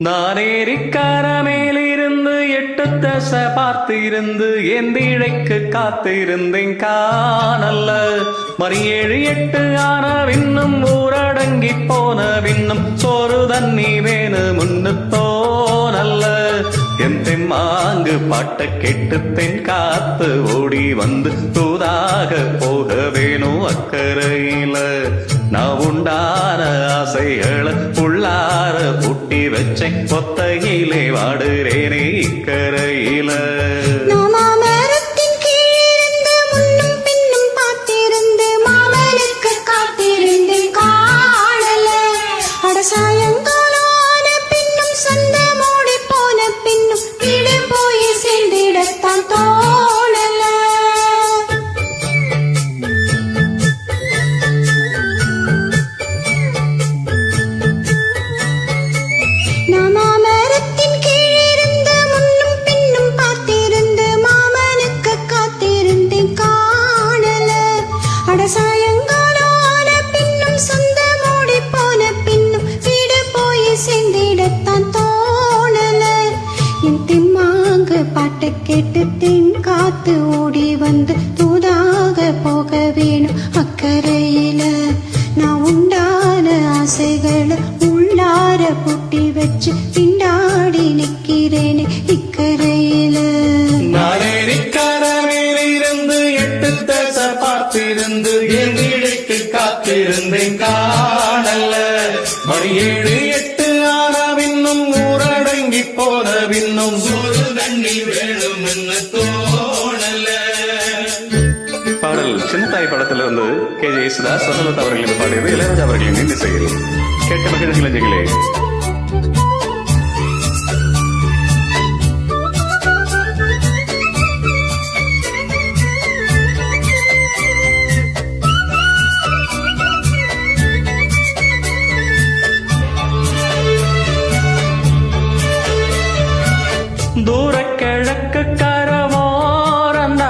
நானேரிக்கரமேலிருந்து 8 தசை பார்த்திருந்து எந்திழைக்கு காத்திருந்தேன் காணல்ல. மணி 7 8 ஆன விண்ணும் ஊரடங்கி போன விண்ணும் சோறு தண்ணி வேணு முன்னு தோணல்ல. என் தெம்மாங்கு பாட்ட கெட்டு தென் காத்து ஓடி வந்து தூதாக போக வேணும் அக்கறையில. நான் உண்டான ஆசைகளை உள்ளார புட்டி வச்சேன் கொத்தையிலே வாடுறேனே இக்கரையில. பாட்ட கேட்டு தென் காத்து ஓடி வந்து தூதாக போக வேணும் அக்கறையில. நான் உண்டான ஆசைகளை உள்ளார பூட்டி வச்சு திண்டாடி நிக்கிறேனே இக்கரையில. நானேரிக்கரமேலிருந்து 8 தசை பார்த்திருந்து எந்திழைக்கு காத்திருந்தேன் காணல்ல. மணி 7 8 ஆன விண்ணும் ஊரடங்கி போன விண்ணும் சோறு தண்ணி வேணும் தோணல. பாடல் சின்னத்தாய் படத்துல இருந்து KJ யேசுதாஸ் வசந்தலதா அவர்களின் பாடியது இளையராஜா அவர்களின் இன்னிசையில் கேட்ட மகிழ்ச்சி இளைஞர்களே. தூர கிழக்கு கரவோரந்தா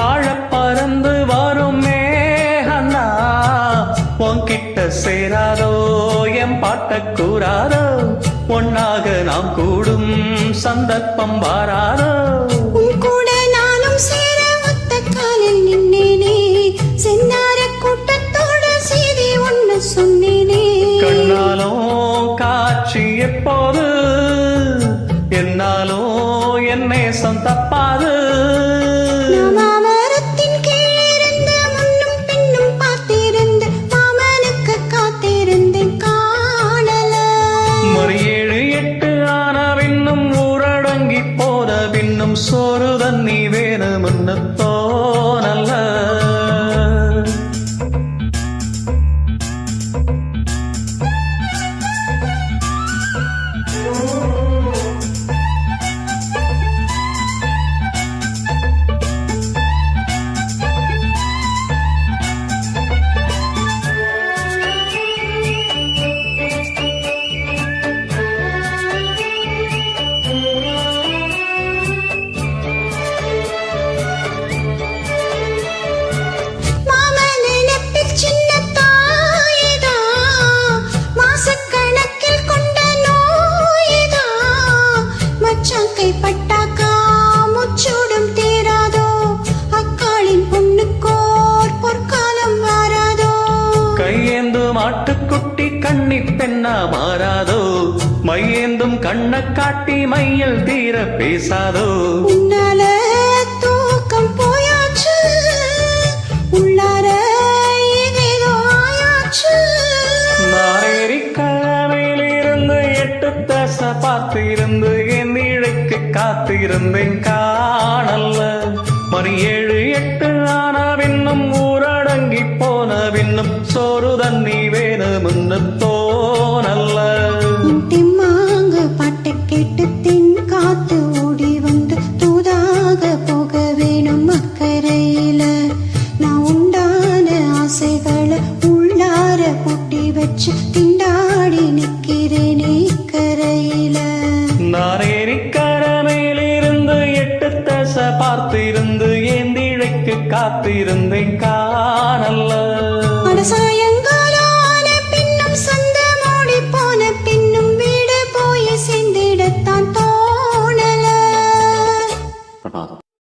ஆழ பறந்து வரும் மேகந்தா உன்கிட்ட சேராதோ என் பாட்ட கூறாதோ ஒன்னாக நாம் கூடும் சந்தர்ப்பம் வாராதோ. கூட நானும் சேர ஒத்த காலில் நின்னேனே சென்னார கூட்டத்தோட செய்தி ஒன்னு சொன்னேனே. கண்ணாலும் காட்சி எப்போது என்னாலும் என் நேசம் தப்பாது. மாமரத்தின் கீழிருந்து முன்னும் பின்னும் பார்த்திருந்து மாமனுக்கு காத்திருந்தேன் காணல. மணி 7 8 ஆன விண்ணும் ஊரடங்கி போன பின்னும் சோறு தண்ணி வேணும்னு தோணல்ல. கைப்பட்டாக்கா முச்சூடும் தீராதோ அக்காளின் பொண்ணுக்கோர் பொற்காலம் வாராதோ. கையேந்தும் ஆட்டுக்குட்டி கண்ணி பெண்ணா மாறாதோ மையேந்தும் கண்ண காட்டி மையல் தீர பேசாதோ. உன்னால தூக்கம் போயாச்சு உள்ளார ஏதேதோ ஆயாச்சு. நானேரிக்கரமேலிருந்து 8 தசை பார்த்திருந்து எந்திழைக்கு காத்திருந்தேன் காணல்ல. மணி 7 8 ஆன விண்ணும் ஊரடங்கி போன விண்ணும் சோறு தண்ணி வேணும்னு தோணல்ல.